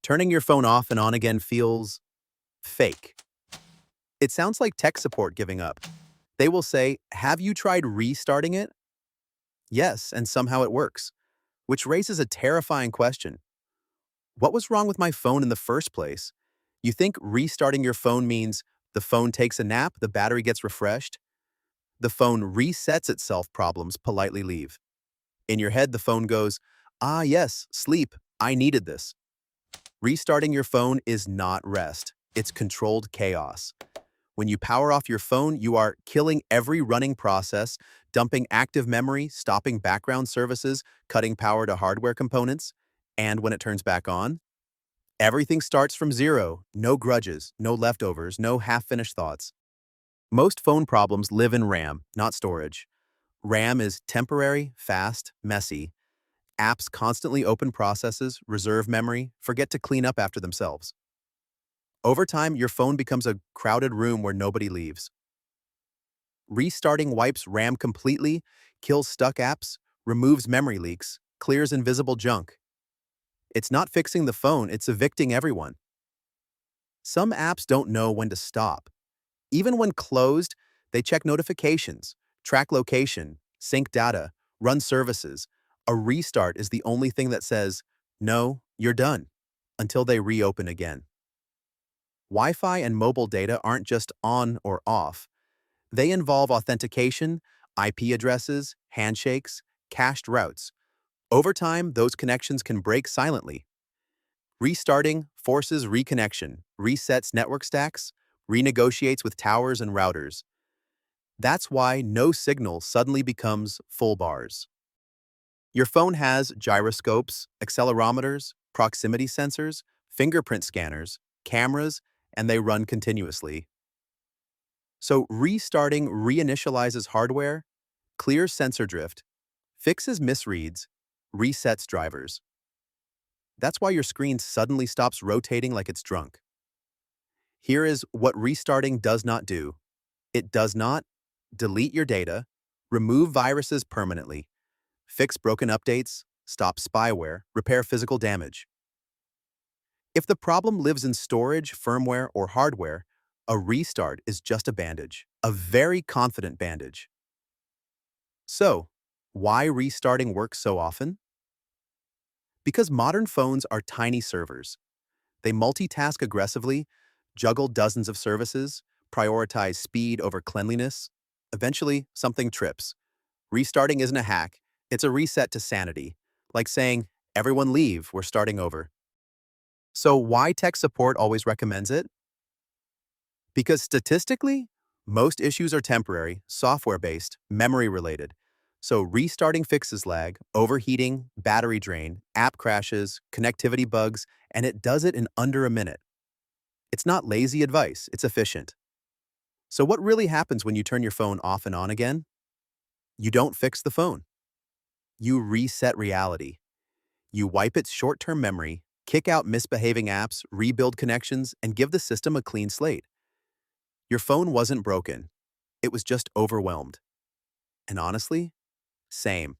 Turning your phone off and on again feels fake. It sounds like tech support giving up. They will say, "Have you tried restarting it?" Yes, and somehow it works, which raises a terrifying question. What was wrong with my phone in the first place? You think restarting your phone means the phone takes a nap, the battery gets refreshed? The phone resets itself, problems politely leave. In your head, the phone goes, "Ah, yes, sleep. I needed this." Restarting your phone is not rest. It's controlled chaos. When you power off your phone, you are killing every running process, dumping active memory, stopping background services, cutting power to hardware components. And when it turns back on, everything starts from zero. No grudges, no leftovers, no half-finished thoughts. Most phone problems live in RAM, not storage. RAM is temporary, fast, messy. Apps constantly open processes, reserve memory, forget to clean up after themselves. Over time, your phone becomes a crowded room where nobody leaves. Restarting wipes RAM completely, kills stuck apps, removes memory leaks, clears invisible junk. It's not fixing the phone, it's evicting everyone. Some apps don't know when to stop. Even when closed, they check notifications, track location, sync data, run services. A restart is the only thing that says, "No, you're done," until they reopen again. Wi-Fi and mobile data aren't just on or off. They involve authentication, IP addresses, handshakes, cached routes. Over time, those connections can break silently. Restarting forces reconnection, resets network stacks, renegotiates with towers and routers. That's why no signal suddenly becomes full bars. Your phone has gyroscopes, accelerometers, proximity sensors, fingerprint scanners, cameras, and they run continuously. So restarting reinitializes hardware, clears sensor drift, fixes misreads, resets drivers. That's why your screen suddenly stops rotating like it's drunk. Here is what restarting does not do. It does not delete your data, remove viruses permanently, fix broken updates, stop spyware, repair physical damage. If the problem lives in storage, firmware, or hardware, a restart is just a bandage, a very confident bandage. So, why restarting works so often? Because modern phones are tiny servers. They multitask aggressively, juggle dozens of services, prioritize speed over cleanliness. Eventually, something trips. Restarting isn't a hack, it's a reset to sanity. Like saying, "Everyone leave, we're starting over." So why tech support always recommends it? Because statistically, most issues are temporary, software-based, memory-related. So restarting fixes lag, overheating, battery drain, app crashes, connectivity bugs, and it does it in under a minute. It's not lazy advice, it's efficient. So what really happens when you turn your phone off and on again? You don't fix the phone. You reset reality. You wipe its short-term memory, kick out misbehaving apps, rebuild connections, and give the system a clean slate. Your phone wasn't broken. It was just overwhelmed. And honestly, same.